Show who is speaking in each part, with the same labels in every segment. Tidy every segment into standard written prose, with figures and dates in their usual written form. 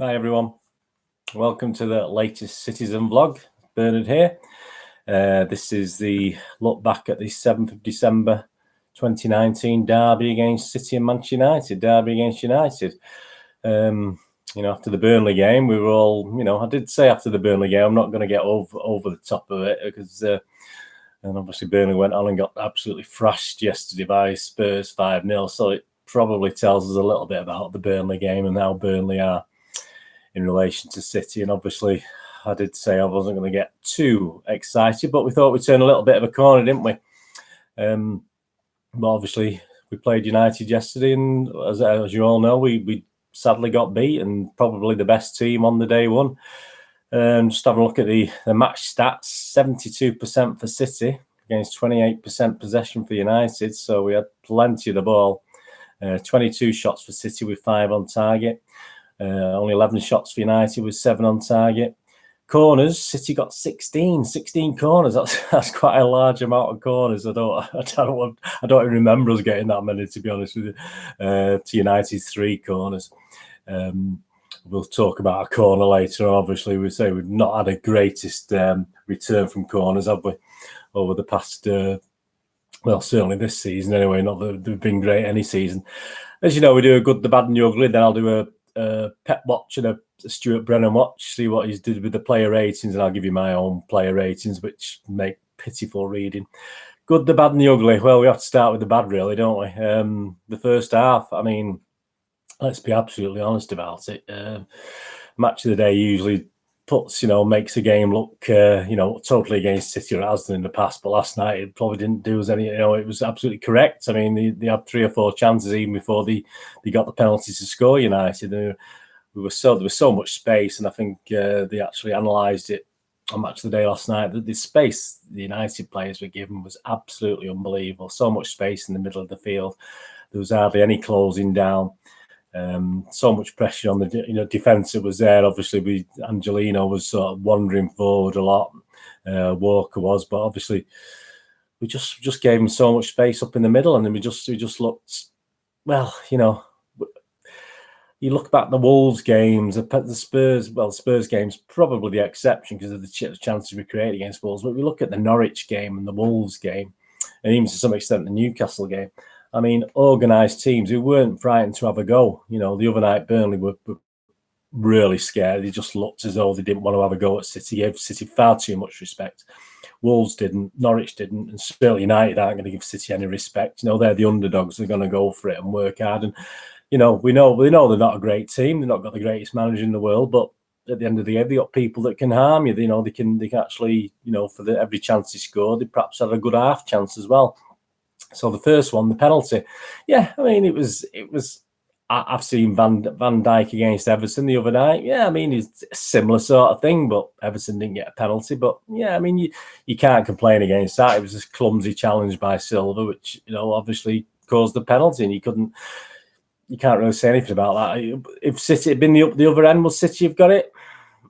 Speaker 1: Hi everyone, welcome to the latest Citizen vlog. Bernard here. This is the look back at the 7th of December 2019 derby against City and Manchester United. Derby against United. After the Burnley game, we were all, I did say after the Burnley game, I'm not going to get over the top of it because, and obviously Burnley went on and got absolutely thrashed yesterday by Spurs 5-0. So it probably tells us a little bit about the Burnley game and how Burnley are in relation to City. And obviously, I did say I wasn't going to get too excited, but we thought we'd turn a little bit of a corner, didn't we? But obviously, we played United yesterday, and as you all know, we sadly got beat, and probably the best team on the day won. Just having a look at the match stats: 72% for City against 28% possession for United. So we had plenty of the ball. 22 shots for City with 5 on target. Only 11 shots for United with 7 on target. Corners, City got 16 corners. That's quite a large amount of corners. I don't even remember us getting that many, to be honest with you. To United's 3 corners. We'll talk about a corner later. Obviously, we say we've not had a greatest return from corners, have we, over the past? Well, certainly this season anyway. Not that they've been great any season. As you know, we do a good, the bad, and the ugly. Then I'll do a Pep watch and a Stuart Brennan watch, see what he's did with the player ratings, and I'll give you my own player ratings, which make pitiful reading. Good, the bad, and the ugly. Well, we have to start with the bad, really, don't we? The first half, I mean, let's be absolutely honest about it. Match of the day usually puts, makes a game look, totally against City, or has done in the past. But last night it probably didn't do us any. It was absolutely correct. I mean, they had 3 or 4 chances even before they got the penalty to score. United, there was so much space, and I think they actually analysed it on Match of the Day last night. The space the United players were given was absolutely unbelievable. So much space in the middle of the field. There was hardly any closing down. So much pressure on the defence that was there. Obviously, Angelino was sort of wandering forward a lot. Walker was, but obviously we just gave him so much space up in the middle, and then we just looked. Well, you look back at the Wolves games, the Spurs. Well, the Spurs game's probably the exception because of the chances we created against Wolves. But we look at the Norwich game and the Wolves game, and even to some extent the Newcastle game. I mean, organised teams who weren't frightened to have a go. The other night, Burnley were really scared. They just looked as though they didn't want to have a go at City. Gave City far too much respect. Wolves didn't, Norwich didn't, and certainly United aren't going to give City any respect. They're the underdogs. They're going to go for it and work hard. And, we know they're not a great team. They're not got the greatest manager in the world, but at the end of the day, they got people that can harm you. They can actually, for every chance they scored, they perhaps had a good half chance as well. So the first one, the penalty, yeah, I mean, it was. I've seen Van Dijk against Everton the other night. Yeah, I mean, it's a similar sort of thing, but Everton didn't get a penalty. But yeah, I mean, you can't complain against that. It was a clumsy challenge by Silva, which obviously caused the penalty, and you can't really say anything about that. If City had been the other end, would City have got it?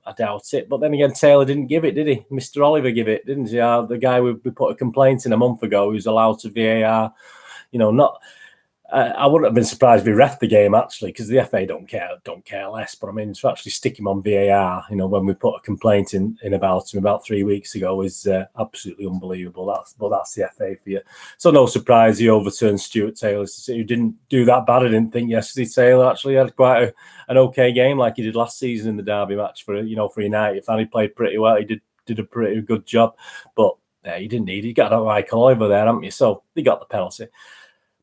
Speaker 1: I doubt it. But then again, Taylor didn't give it, did he? Mr. Oliver gave it, didn't he? The guy we put a complaint in a month ago who's allowed to VAR. I wouldn't have been surprised if he ref the game, actually, because the FA don't care less. But I mean, to actually stick him on VAR, when we put a complaint in about him about 3 weeks ago is absolutely unbelievable. That's the FA for you. So no surprise he overturned Stuart Taylor, who didn't do that bad. I didn't think yesterday. Taylor actually had quite an okay game, like he did last season in the derby match for United. He played pretty well. He did a pretty good job, but he didn't need it. You got Michael Oliver there, haven't you? So he got the penalty.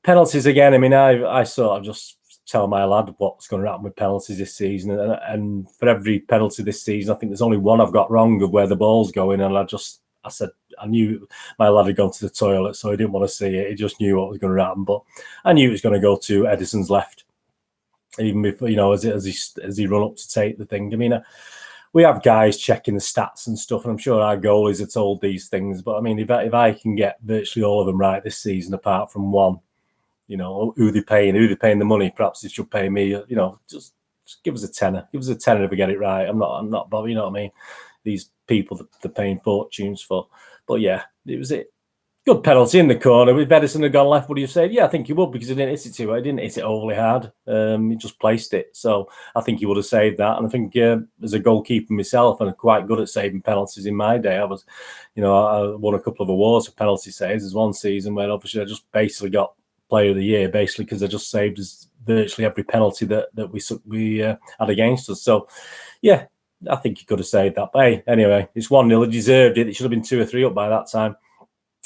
Speaker 1: Penalties again. I mean, I sort of just tell my lad what's going to happen with penalties this season, and for every penalty this season, I think there's only one I've got wrong of where the ball's going, and I said I knew my lad had gone to the toilet, so he didn't want to see it. He just knew what was going to happen, but I knew it was going to go to Edison's left, even before as he run up to take the thing. I mean, we have guys checking the stats and stuff, and I'm sure our goalies are told these things. But I mean, if I can get virtually all of them right this season, apart from one. Who they're paying the money. Perhaps they should pay me, just give us a tenner. Give us a tenner if we get it right. I'm not bothered, you know what I mean? These people that they're paying fortunes for. But yeah, it was it. Good penalty in the corner. If Edison had gone left, would you say? Yeah, I think he would, because he didn't hit it too hard. He didn't hit it overly hard. He just placed it. So I think he would have saved that. And I think as a goalkeeper myself, and quite good at saving penalties in my day, I was, I won a couple of awards for penalty saves. There's one season where obviously I just basically got Player of the Year, basically because I just saved virtually every penalty that we had against us. So, yeah, I think he could have saved that. But hey, anyway, it's 1-0. He deserved it. It should have been 2 or 3 up by that time.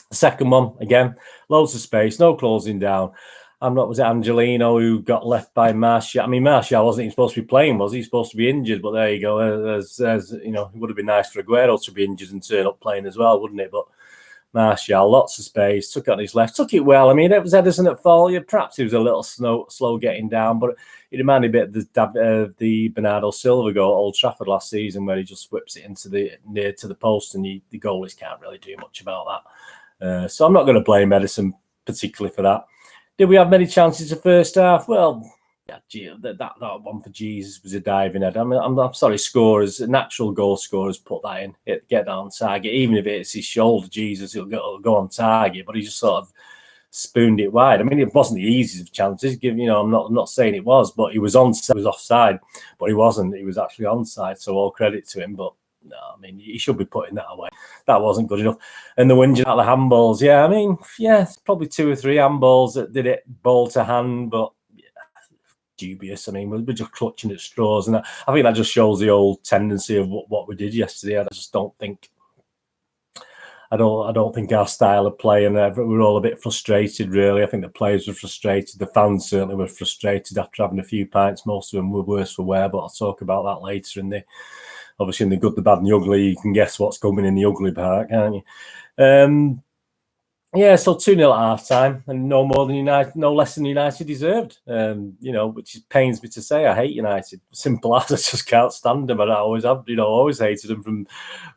Speaker 1: The second one, again, loads of space, no closing down. Was it Angelino who got left by Martial? I mean, Martial wasn't even supposed to be playing, was he? He's supposed to be injured, but there you go. It would have been nice for Aguero to be injured and turn up playing as well, wouldn't it? But Martial, lots of space, took it on his left, took it well. I mean, it was Edison at fault. Yeah, perhaps he was a little slow getting down, but it reminded me a bit of the Bernardo Silva goal at Old Trafford last season, where he just whips it near to the post, and the goalies can't really do much about that. So I'm not going to blame Edison particularly for that. Did we have many chances the first half? Well, yeah, that one for Jesus was a diving head. I mean, I'm sorry, natural goal scorers put that in. Get that on target. Even if it's his shoulder, Jesus, he'll go on target. But he just sort of spooned it wide. I mean, it wasn't the easiest of chances. I'm not saying it was, but he was offside. But he wasn't. He was actually onside. So all credit to him. But no, I mean, he should be putting that away. That wasn't good enough. And the whinging out the handballs, yeah, I mean, yeah, it's probably 2 or 3 handballs that did it ball to hand, but yeah, dubious. I mean, we're just clutching at straws, and I think that just shows the old tendency of what we did yesterday. I just don't think. I don't think our style of play, and we're all a bit frustrated, really. I think the players were frustrated. The fans certainly were frustrated after having a few pints. Most of them were worse for wear, but I'll talk about that later obviously in the good, the bad, and the ugly. You can guess what's coming in the ugly part, can't you? Yeah, so 2-0 at half time, and no less than United deserved. Which pains me to say. I hate United. Simple as, I just can't stand them. And I always have, always hated them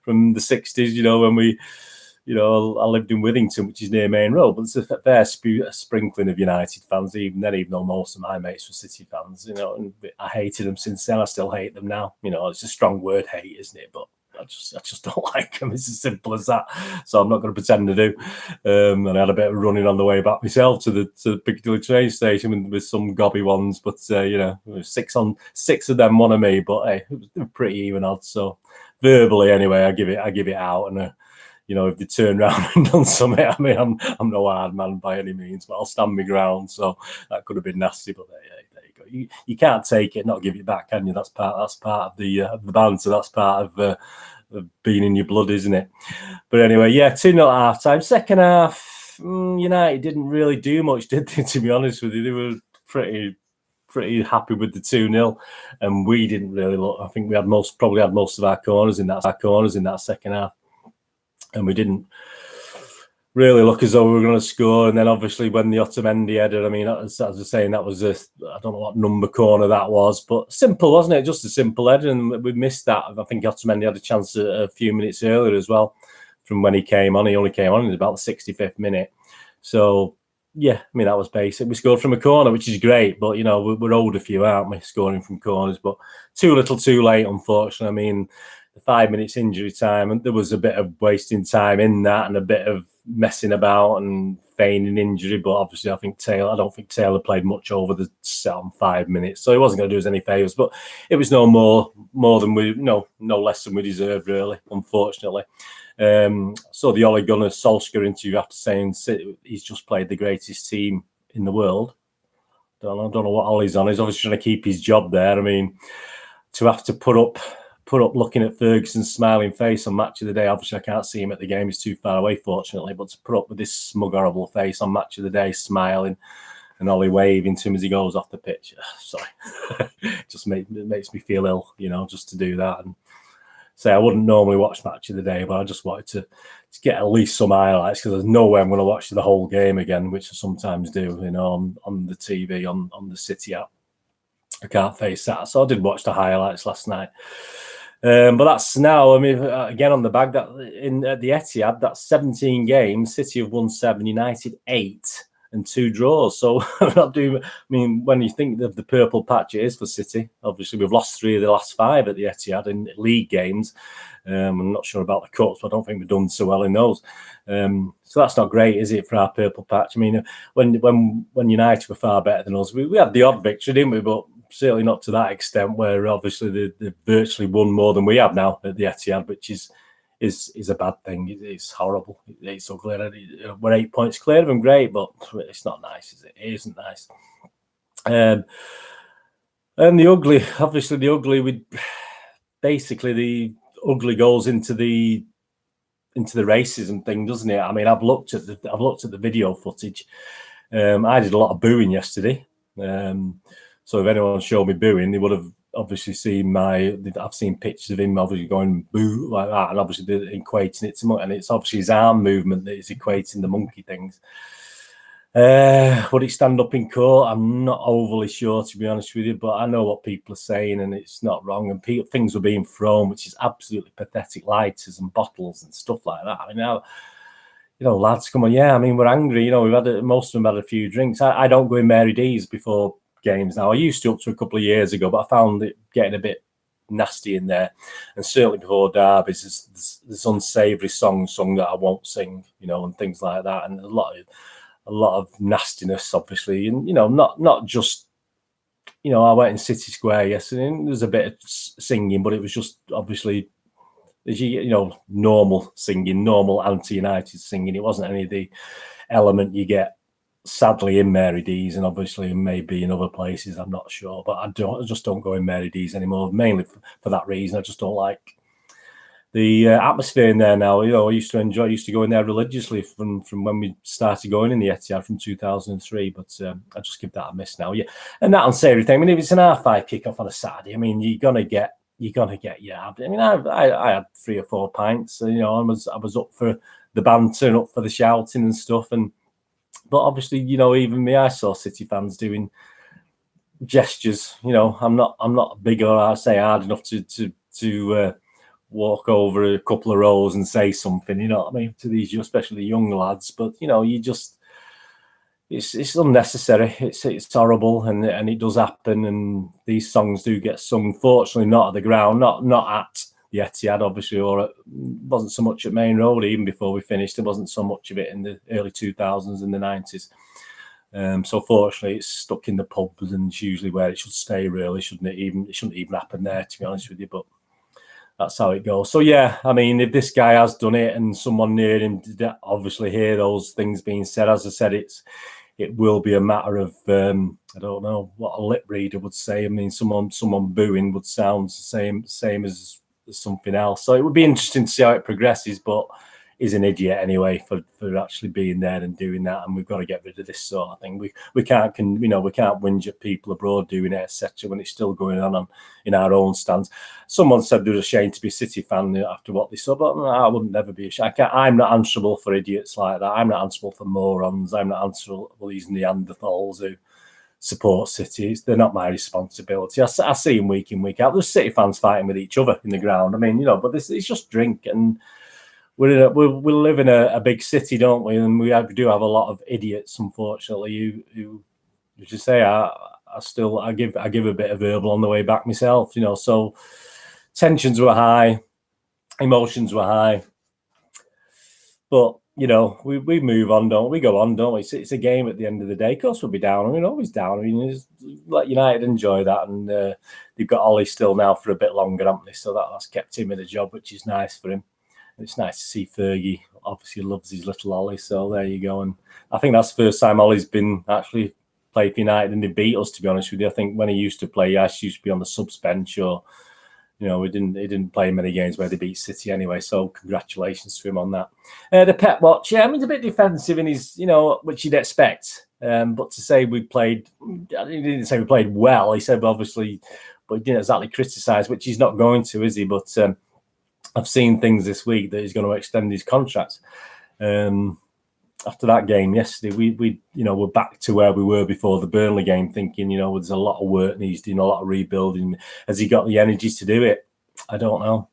Speaker 1: from the 60s, when we, I lived in Withington, which is near Main Road, but it's a fair sprinkling of United fans, even though most of my mates were City fans, and I hated them since then. I still hate them now. It's a strong word, hate, isn't it? But I just don't like them. It's as simple as that. So I'm not going to pretend to do. And I had a bit of running on the way back myself to the Piccadilly train station with some gobby ones, but 6 of them, one of me. But hey, it was pretty even odds. So verbally, anyway, I give it out, and if they turn around and done something, I mean, I'm no hard man by any means, but I'll stand my ground. So that could have been nasty, but there you go. You can't take it, not give it back, can you? That's part of the banter. That's part of being in your blood, isn't it? But anyway, yeah, 2-0 at half time. Second half, United didn't really do much, did they? To be honest with you, they were pretty happy with the 2-0, and we didn't really look. I think we probably had most of our corners in that second half. And we didn't really look as though we were going to score. And then obviously when the Otamendi headed, I mean, as I was saying, that was I don't know what number corner that was, but simple, wasn't it? Just a simple header, and we missed that. I think Otamendi had a chance a few minutes earlier as well from when he came on. He only came on in about the 65th minute. So, yeah, I mean, that was basic. We scored from a corner, which is great, but, we're owed a few, aren't we, scoring from corners. But too little, too late, unfortunately. I mean, the 5 minutes injury time, and there was a bit of wasting time in that and a bit of messing about and feigning injury. But obviously, I don't think Taylor played much over the set on 5 minutes, so he wasn't going to do us any favours. But it was no less than we deserved, really, unfortunately. So the Ole Gunnar Solskjaer interview after saying he's just played the greatest team in the world. Don't know what Ole's on. He's obviously trying to keep his job there. I mean, to have to put up looking at Ferguson's smiling face on Match of the Day. Obviously, I can't see him at the game. He's too far away, fortunately. But to put up with this smug, horrible face on Match of the Day, smiling, and Ollie waving to him as he goes off the pitch. Sorry. Just makes me feel ill, just to do that. And say I wouldn't normally watch Match of the Day, but I just wanted to get at least some highlights, because there's no way I'm going to watch the whole game again, which I sometimes do, on the TV, on the City app. I can't face that. So I did watch the highlights last night. But that's now, I mean, again, on the bag, that at the Etihad, that's 17 games. City have won 7, United 8. and 2 draws. So we're not doing. I mean, when you think of the purple patch it is for City, obviously we've lost 3 of the last 5 at the Etihad in league games. I'm not sure about the cups, but I don't think we've done so well in those. So that's not great, is it, for our purple patch? I mean, when United were far better than us, we had the odd victory, didn't we? But certainly not to that extent, where obviously they virtually won more than we have now at the Etihad, which is a bad thing. It's horrible. It's ugly. We're 8 points clear of them, great, but it's not nice, is it? It isn't nice. And the ugly, obviously the ugly, basically the ugly goes into the racism thing, doesn't it? I mean, I've looked at the video footage. I did a lot of booing yesterday. So if anyone showed me booing, they would have obviously seen I've seen pictures of him obviously going boo like that, and obviously they're equating it to, and it's obviously his arm movement that is equating the monkey things. Would it stand up in court? I'm not overly sure, to be honest with you, but I know what people are saying, and it's not wrong. And things were being thrown, which is absolutely pathetic, lighters and bottles and stuff like that. I mean, now, lads, come on, yeah. I mean, we're angry. Most of them had a few drinks. I don't go in Mary D's before games now. I used to up to a couple of years ago, but I found it getting a bit nasty in there. And certainly before derbies, there's unsavoury songs sung that I won't sing, and things like that, and a lot of nastiness, obviously, and not just, I went in City Square yesterday, and there was a bit of singing, but it was just obviously, normal singing, normal anti-United singing. It wasn't any of the element you get, sadly, in Mary D's, and obviously maybe in other places. I'm not sure, but I just don't go in Mary D's anymore, mainly for that reason. I just don't like the atmosphere in there now. I used to go in there religiously from when we started going in the Etihad from 2003, but I just give that a miss now. Yeah, and that unsavoury thing. I mean, if it's an half-5 kick-off on a Saturday, I mean, you're gonna get yeah. I mean, I had 3 or 4 pints. I was up for the banter and up for the shouting and stuff, but obviously, even me, I saw City fans doing gestures. I'm not big, or I say hard enough to walk over a couple of rows and say something, you know what I mean, to these, especially young lads. But it's unnecessary. It's horrible, and it does happen. And these songs do get sung. Fortunately, not at the ground, not at the Etihad, obviously, or wasn't so much at Main Road even before we finished. There wasn't so much of it in the early 2000s and the 90s. So fortunately, it's stuck in the pubs, and it's usually where it should stay. Really, it shouldn't even happen there, to be honest with you. But that's how it goes. So yeah, I mean, if this guy has done it and someone near him did obviously hear those things being said, as I said, it will be a matter of I don't know what a lip reader would say. I mean, someone booing would sound the same as something else. So it would be interesting to see how it progresses, but he's an idiot anyway for actually being there and doing that, and we've got to get rid of this sort of thing. We can't whinge at people abroad doing it, etc., when it's still going on in our own stands. Someone said they were ashamed to be a City fan after what they saw, but I wouldn't never be ashamed. I'm not answerable for idiots like that. I'm not answerable for morons. I'm not answerable for these Neanderthals who support City. They're not my responsibility. I see them week in, week out. There's City fans fighting with each other in the ground. I mean, but it's just drink, and we live in a big city, don't we? And we do have a lot of idiots, unfortunately, who as you say, I give a bit of verbal on the way back myself, So tensions were high, emotions were high, but we move on, don't we? Go on, don't we? It's a game at the end of the day. Of course, we'll be down. I mean, always down. I mean, just let United enjoy that, and they've got Ollie still now for a bit longer, haven't they? So that's kept him in a job, which is nice for him. It's nice to see Fergie. Obviously, loves his little Ollie. So there you go. And I think that's the first time Ollie's been actually played for United and they beat us. To be honest with you, I think when he used to play, he actually used to be on the subs bench, or he didn't play many games where they beat City anyway. So congratulations to him on that. The Pep watch, yeah, I mean, he's a bit defensive in his, which you'd expect. But to say he didn't say we played well. He said obviously, but he didn't exactly criticise, which he's not going to, is he? But I've seen things this week that he's going to extend his contract. After that game yesterday, we're back to where we were before the Burnley game, thinking, there's a lot of work needs doing, a lot of rebuilding. Has he got the energy to do it? I don't know.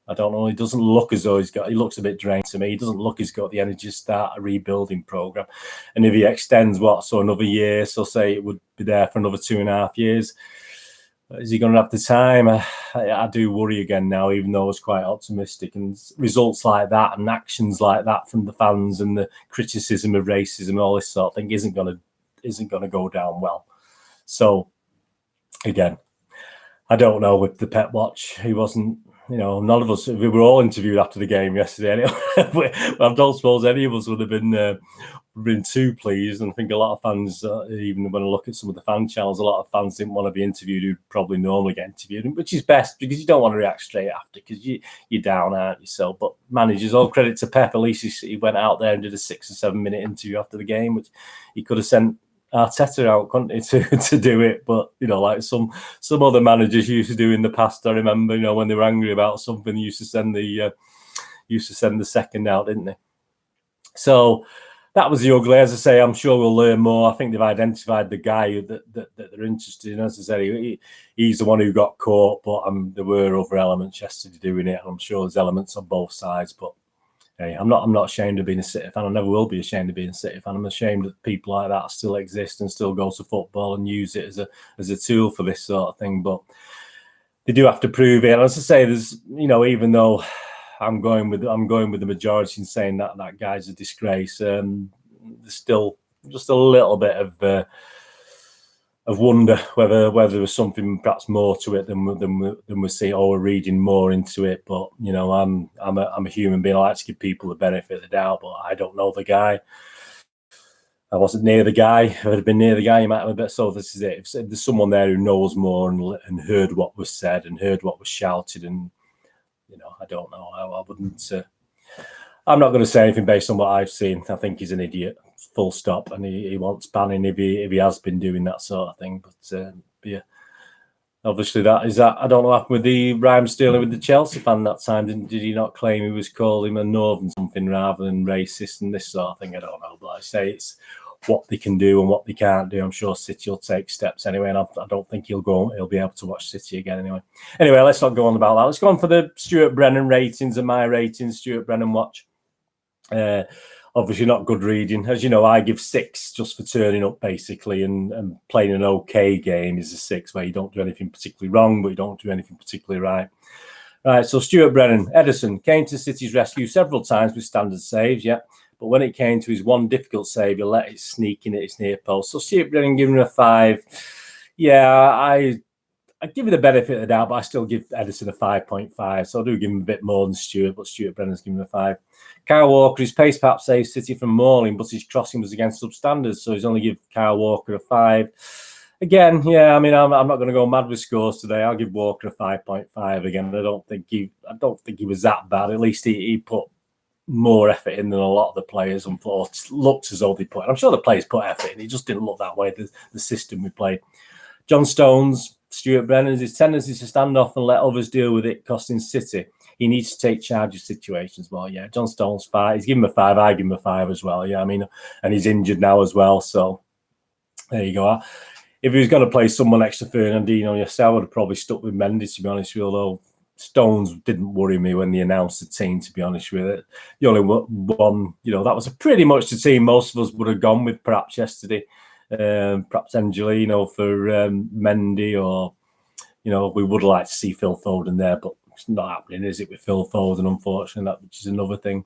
Speaker 1: He doesn't look as though he looks a bit drained to me. He doesn't look as he's got the energy to start a rebuilding program. And if he extends another year, so say it would be there for another 2.5 years, is he going to have the time? I do worry again now, even though I was quite optimistic. And results like that and actions like that from the fans and the criticism of racism and all this sort of thing isn't going to go down well. So again, I don't know with the Pep watch. He wasn't, none of us, we were all interviewed after the game yesterday. Anyway. I don't suppose any of us would have been too pleased. And I think a lot of fans, even when I look at some of the fan channels, a lot of fans didn't want to be interviewed who'd probably normally get interviewed, which is best because you don't want to react straight after because you're down, aren't you? So, but managers, all credit to Pep. At least he went out there and did a 6 or 7 minute interview after the game, which he could have sent Arteta out, couldn't he, to do it? But like some other managers used to do in the past. I remember, when they were angry about something, they used to send the second out, didn't they? So that was the ugly. As I say, I'm sure we'll learn more. I think they've identified the guy that they're interested in. As I said, he's the one who got caught, but there were other elements yesterday doing it. I'm sure there's elements on both sides, but. Hey, I'm not ashamed of being a City fan. I never will be ashamed of being a City fan. I'm ashamed that people like that still exist and still go to football and use it as a tool for this sort of thing. But they do have to prove it. And as I say, there's even though I'm going with the majority in saying that guy's a disgrace, there's still just a little bit of wonder whether there was something perhaps more to it than we're seeing or we're reading more into it. But I'm a human being. I like to give people the benefit of the doubt, but I don't know the guy. I wasn't near the guy. If I'd have been near the guy, you might have a bit. So this is it. If there's someone there who knows more and heard what was said and heard what was shouted, and I don't know. I wouldn't. I'm not going to say anything based on what I've seen. I think he's an idiot. Full stop, and he wants banning if he has been doing that sort of thing. But yeah, obviously that I don't know what happened with the rhyme stealing with the Chelsea fan that time. Did he not claim he was calling him a northern something rather than racist and this sort of thing? I don't know, but I say it's what they can do and what they can't do. I'm sure City will take steps anyway, and I don't think he'll be able to watch City again anyway. Anyway, let's not go on about that. Let's go on for the Stuart Brennan ratings and my ratings. Stuart Brennan watch. Obviously not good reading. As you know, I give 6 just for turning up basically and playing an okay game is a 6 where you don't do anything particularly wrong, but you don't do anything particularly right. Right, so Stuart Brennan, Ederson came to City's rescue several times with standard saves, yeah. But when it came to his one difficult save, he let it sneak in at his near post. So Stuart Brennan giving him a 5. Yeah, I give it the benefit of the doubt, but I still give Ederson a 5.5. So I do give him a bit more than Stuart, but Stuart Brennan's giving him a 5. Kyle Walker, his pace perhaps saved City from mauling, but his crossing was against substandards, so he's only give Kyle Walker a 5. Again, yeah, I mean, I'm not going to go mad with scores today. I'll give Walker a 5.5 again. I don't think he was that bad. At least he put more effort in than a lot of the players. Unfortunately, looked as though they put. I'm sure the players put effort in. It just didn't look that way. The system we played. John Stones, Stuart Brennan, his tendency to stand off and let others deal with it, costing City. He needs to take charge of situations more. Yeah, John Stones 5. He's given him a 5. I give him a 5 as well. Yeah, I mean, and he's injured now as well. So there you go. If he was going to play someone next to Fernandinho, yes, I would have probably stuck with Mendy, to be honest with you, although Stones didn't worry me when they announced the team, to be honest with it. The only one, that was pretty much the team most of us would have gone with perhaps yesterday. Perhaps Angelino for Mendy, or, we would like to see Phil Foden there, but it's not happening, is it, with Phil Foden, unfortunately, which is another thing.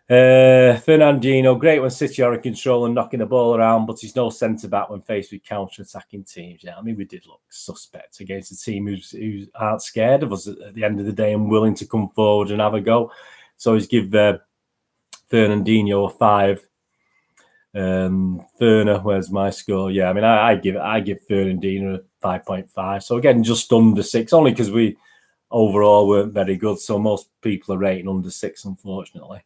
Speaker 1: Fernandinho, great when City are in control and knocking the ball around, but he's no centre-back when faced with counter-attacking teams. Yeah, I mean, we did look suspect against a team who aren't scared of us at the end of the day and willing to come forward and have a go. So he's give Fernandinho a 5. Ferner, where's my score? Yeah, I mean, I give Fernandinho a 5.5. So again, just under 6, only because we overall weren't very good. So most people are rating under 6, unfortunately.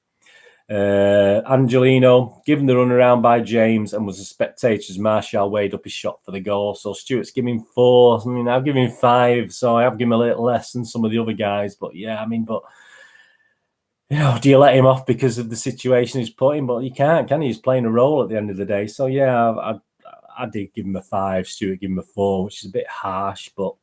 Speaker 1: Angelino, given the run around by James and was a spectator as Martial weighed up his shot for the goal. So Stuart's giving 4. I mean, I've given 5, so I have given him a little less than some of the other guys. But yeah, I mean, do you let him off because of the situation he's put in? But you can't, can he? He's playing a role at the end of the day. So yeah, I did give him a 5. Stuart gave him a 4, which is a bit harsh, but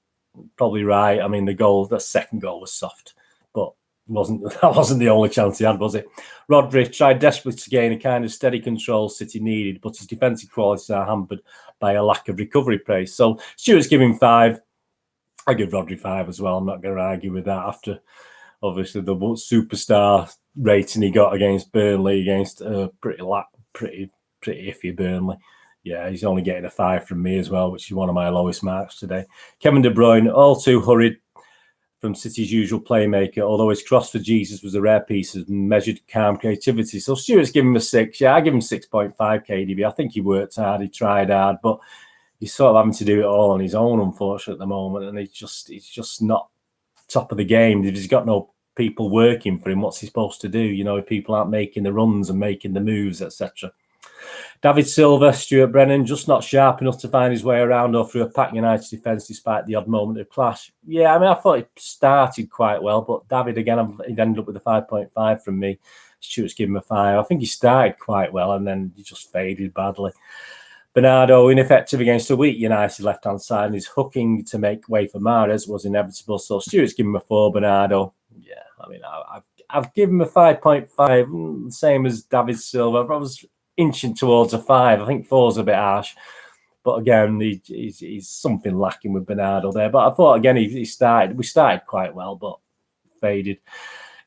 Speaker 1: probably right. I mean, the second goal was soft, but that wasn't the only chance he had, was it? Rodri tried desperately to gain a kind of steady control City needed, but his defensive qualities are hampered by a lack of recovery pace. So Stuart's giving 5. I give Rodri 5 as well. I'm not going to argue with that after, obviously, the superstar rating he got against Burnley, against pretty iffy Burnley. Yeah, he's only getting a 5 from me as well, which is one of my lowest marks today. Kevin De Bruyne, all too hurried from City's usual playmaker, although his cross for Jesus was a rare piece of measured, calm creativity. So Stuart's giving him a 6. Yeah, I give him 6.5 KDB. I think he worked hard, he tried hard, but he's sort of having to do it all on his own, unfortunately, at the moment. And he's just not top of the game. If he's got no people working for him, what's he supposed to do? You know, if people aren't making the runs and making the moves, etc. David Silva, Stuart Brennan, just not sharp enough to find his way around or through a packed United defence despite the odd moment of clash. Yeah, I mean, I thought he started quite well, but David, again, he'd ended up with a 5.5 from me. Stuart's given him a 5. I think he started quite well and then he just faded badly. Bernardo, ineffective against a weak United left-hand side, and his hooking to make way for Mahrez was inevitable. So Stuart's given him a 4, Bernardo. Yeah, I mean, I've given him a 5.5, same as David Silva. I was inching towards a 5. I think 4's a bit harsh. But again, he's something lacking with Bernardo there. But I thought, again, we started quite well, but faded.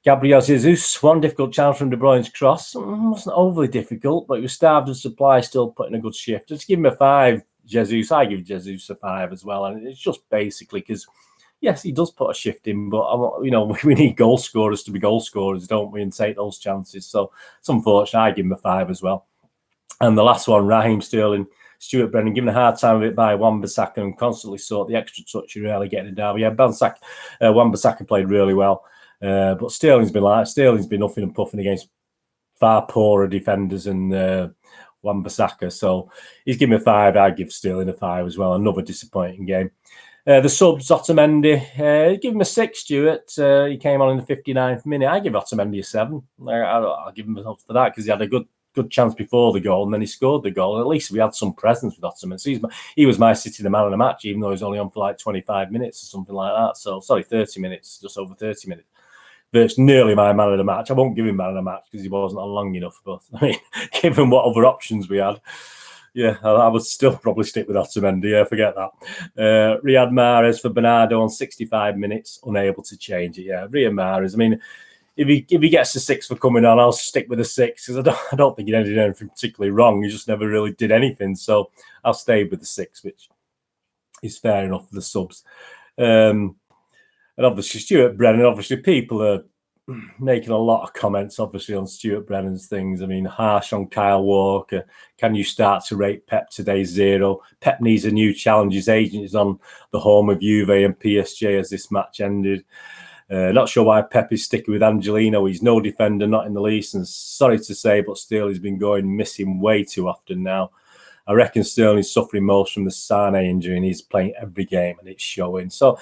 Speaker 1: Gabriel Jesus, one difficult challenge from De Bruyne's cross. Wasn't overly difficult, but he was starved of supply, still putting a good shift. Just give him a 5, Jesus. I give Jesus a 5 as well. And it's just basically because, yes, he does put a shift in, but, you know, we need goal scorers to be goal scorers, don't we, and take those chances. So it's unfortunate. I give him a 5 as well. And the last one, Raheem Sterling, Stuart Brennan, given a hard time of it by Wan-Bissaka and constantly sought the extra touch you rarely get in a derby. Yeah, Wan-Bissaka played really well. But Sterling's been huffing and puffing against far poorer defenders than Wan-Bissaka. So he's given me a 5. I give Sterling a 5 as well. Another disappointing game. The subs, Otamendi, give him a 6, Stuart. He came on in the 59th minute. I give Otamendi a 7. I'll give him a for that because he had a good chance before the goal and then he scored the goal. And at least we had some presence with Otamendi. So he was my City the man of the match, even though he was only on for like 25 minutes or something like that. So, sorry, 30 minutes, just over 30 minutes. That's nearly my man of the match. I won't give him man of the match because he wasn't on long enough. But I mean, given what other options we had, yeah, I would still probably stick with Otamendi. Yeah, forget that. Riyad Mahrez for Bernardo on 65 minutes, unable to change it. Yeah, Riyad Mahrez. I mean, if he gets a 6 for coming on, I'll stick with a 6 because I don't think he did anything particularly wrong. He just never really did anything. So I'll stay with the 6, which is fair enough for the subs. And obviously, Stuart Brennan, obviously, people are making a lot of comments, obviously, on Stuart Brennan's things. I mean, harsh on Kyle Walker. Can you start to rate Pep today? 0. Pep needs a new challenge. His agent is on the home of Juve and PSG as this match ended. Not sure why Pep is sticking with Angelino. He's no defender, not in the least. And sorry to say, but still, he's been going missing way too often now. I reckon Sterling's suffering most from the Sane injury, and he's playing every game, and it's showing. So,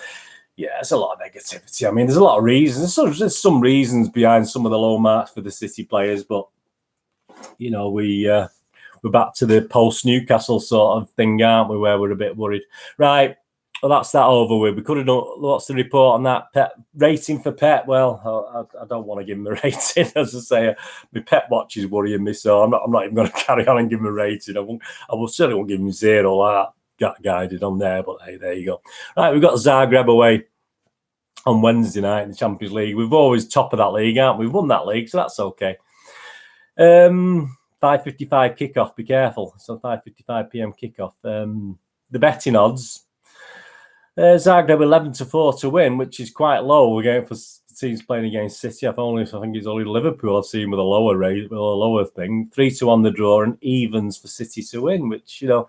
Speaker 1: yeah, there's a lot of negativity. I mean, there's a lot of reasons. There's some reasons behind some of the low marks for the City players, but you know, we're back to the post-Newcastle sort of thing, aren't we? Where we're a bit worried, right? Well, that's that over with. We could have done lots to report on that. Pep rating for Pep. Well, I don't want to give him a rating, as I say. My Pep watch is worrying me, so I'm not even going to carry on and give him a rating. I will certainly won't give him 0 like that. Got guided on there, but hey, there you go. Right, we've got Zagreb away on Wednesday night in the Champions League. We've always top of that league, aren't we? We've won that league, so that's okay. 5:55 kickoff. Be careful. So 5:55 p.m. kickoff. The betting odds. Zagreb 11-4 to win, which is quite low again for teams playing against City. I think it's only Liverpool I've seen with a lower rate, with a lower thing. 3-2 on the draw and evens for City to win, which, you know.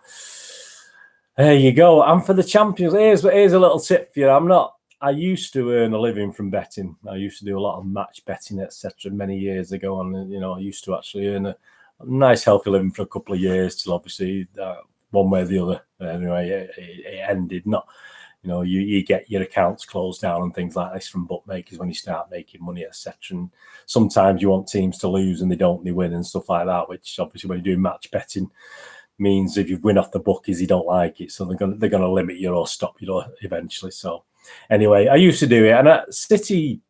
Speaker 1: There you go. And for the Champions, here's a little tip for you. I used to earn a living from betting. I used to do a lot of match betting, etc. many years ago. And, you know, I used to actually earn a nice, healthy living for a couple of years till obviously one way or the other. Anyway, it ended. Not, you know, you get your accounts closed down and things like this from bookmakers when you start making money, etc. And sometimes you want teams to lose and they don't, they win and stuff like that, which obviously when you do match betting, means if you win off the bookies, you don't like it, so they're gonna limit you or stop you eventually. So anyway, I used to do it, and at City,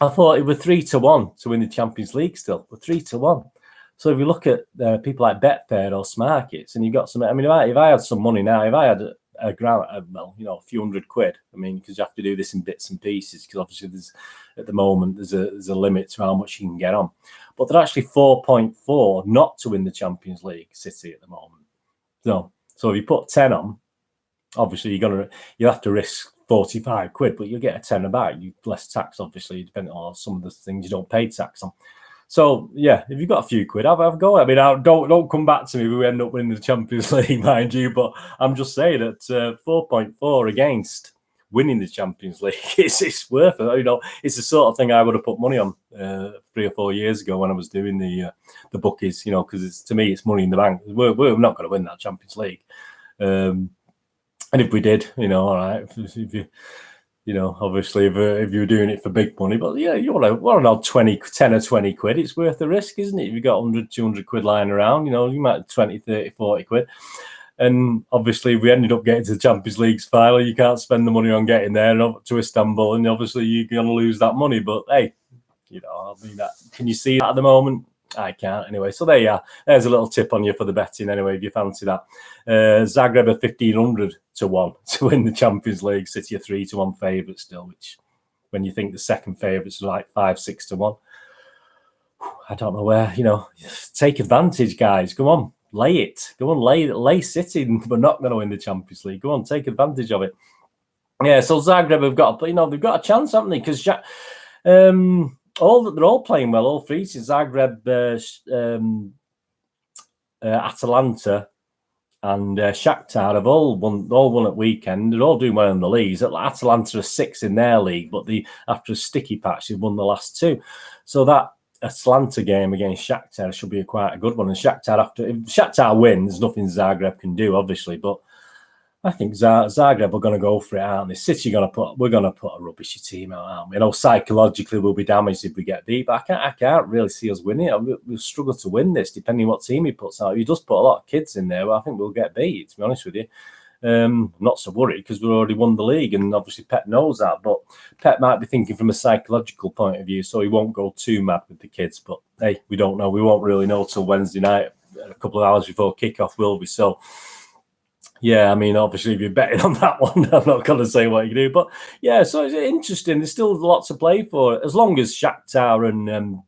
Speaker 1: I thought it was 3-1 to win the Champions League. Still, we're 3-1. So if you look at people like Betfair or Smarkets, and you got some, I mean, if I had some money now, if I had a few £100, I mean, because you have to do this in bits and pieces, because obviously at the moment there's a limit to how much you can get on. But they're actually 4.4 not to win the Champions League, City, at the moment. So if you put 10 on, obviously you'll have to risk £45, but you'll get a tenner back. You less tax, obviously, depending on some of the things you don't pay tax on. So yeah, if you've got a few quid, have a go. I mean, don't come back to me if we end up winning the Champions League, mind you. But I'm just saying that 4.4 against winning the Champions League, it's worth it. You know, it's the sort of thing I would have put money on 3 or 4 years ago when I was doing the bookies. You know, because to me, it's money in the bank. We're not going to win that Champions League. And if we did, you know, all right, if you know, obviously, if you're doing it for big money, but yeah, you want to 10 or 20 quid, it's worth the risk, isn't it? If you've got 100, 200 quid lying around, you know, you might have 20, 30, 40 quid. And obviously, if we ended up getting to the Champions League's final, you can't spend the money on getting there and up to Istanbul, and obviously you're going to lose that money. But hey, you know, I mean, can you see that at the moment? I can't anyway. So there you are. There's a little tip on you for the betting anyway, if you fancy that. Zagreb are 1,500 to 1 to win the Champions League. City are 3-1 favourites still, which when you think the second favourites are like 5-6 to 1. I don't know where, you know, take advantage, guys. Come on, lay it. Go on, lay City. We're not going to win the Champions League. Go on, take advantage of it. Yeah, so Zagreb have got, you know, they've got a chance, haven't they? Because they're all playing well. All three, Zagreb, Atalanta, and Shakhtar have all won at weekend. They're all doing well in the leagues. Atalanta are 6 in their league, but after a sticky patch, they've won the last 2. So that Atalanta game against Shakhtar should be quite a good one. And Shakhtar, if Shakhtar wins, nothing Zagreb can do, obviously, but I think Zagreb are going to go for it, aren't they? City we're going to put a rubbishy team out, aren't we? You know, psychologically we'll be damaged if we get beat, but I can't really see us winning it. We'll struggle to win this, depending what team he puts out. He does put a lot of kids in there, but I think we'll get beat, to be honest with you. I'm not so worried because we've already won the league, and obviously Pep knows that, but Pep might be thinking from a psychological point of view, so he won't go too mad with the kids. But hey, we don't know. We won't really know till Wednesday night, a couple of hours before kickoff, will we? So yeah, I mean, obviously, if you're betting on that one, I'm not going to say what you do. But yeah, so it's interesting. There's still lots to play for. As long as Shakhtar and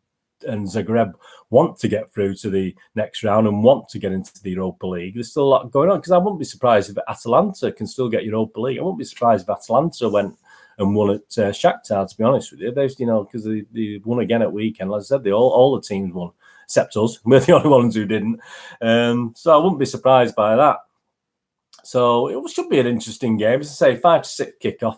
Speaker 1: Zagreb want to get through to the next round and want to get into the Europa League, there's still a lot going on. Because I wouldn't be surprised if Atalanta can still get Europa League. I wouldn't be surprised if Atalanta went and won at Shakhtar, to be honest with you. They've, you know, because they won again at weekend. Like I said, all the teams won, except us. We're the only ones who didn't. So I wouldn't be surprised by that. So it should be an interesting game. As I say, 5 to 6 kickoff.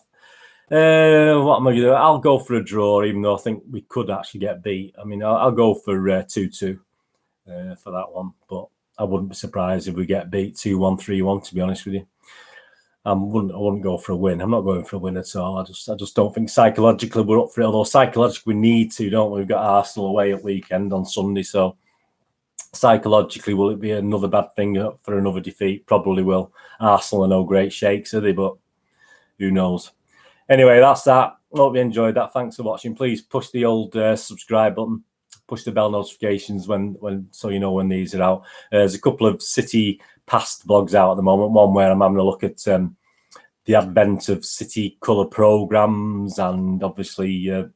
Speaker 1: What am I going to do? I'll go for a draw, even though I think we could actually get beat. I mean, I'll go for 2-2 for that one. But I wouldn't be surprised if we get beat 2-1, 3-1, to be honest with you. I wouldn't go for a win. I'm not going for a win at all. I just don't think psychologically we're up for it. Although psychologically we need to, don't we? We've got Arsenal away at weekend on Sunday, so psychologically, will it be another bad thing for another defeat? Probably will. Arsenal are no great shakes, are they? But who knows? Anyway, that's that. Hope you enjoyed that. Thanks for watching. Please push the old subscribe button. Push the bell notifications when so you know when these are out. There's a couple of City past vlogs out at the moment. One where I'm having a look at the advent of City colour programmes and obviously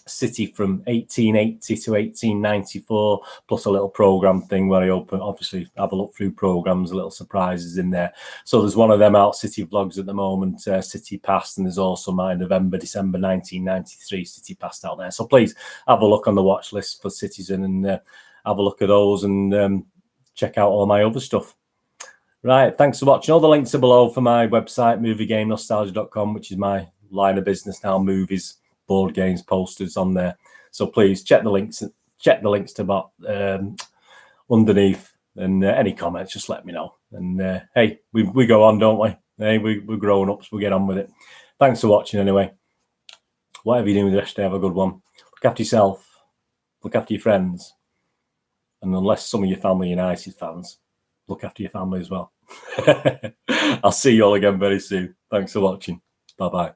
Speaker 1: City from 1880 to 1894, plus a little program thing where I obviously have a look through programs, little surprises in there. So there's one of them out, City vlogs at the moment, City Past, and there's also my November, December 1993 City Past out there. So please have a look on the watch list for Citizen and have a look at those and check out all my other stuff. Right, thanks for watching. All the links are below for my website, moviegamenostalgia.com, which is my line of business now, movies, board games, posters on there. So please check the links to underneath, and any comments, just let me know. And hey, we go on, don't we? Hey, we're grown ups, we get on with it. Thanks for watching anyway. Whatever you're doing with the rest of the day, have a good one. Look after yourself, look after your friends, and unless some of your family are United fans, look after your family as well. I'll see you all again very soon. Thanks for watching. Bye-bye.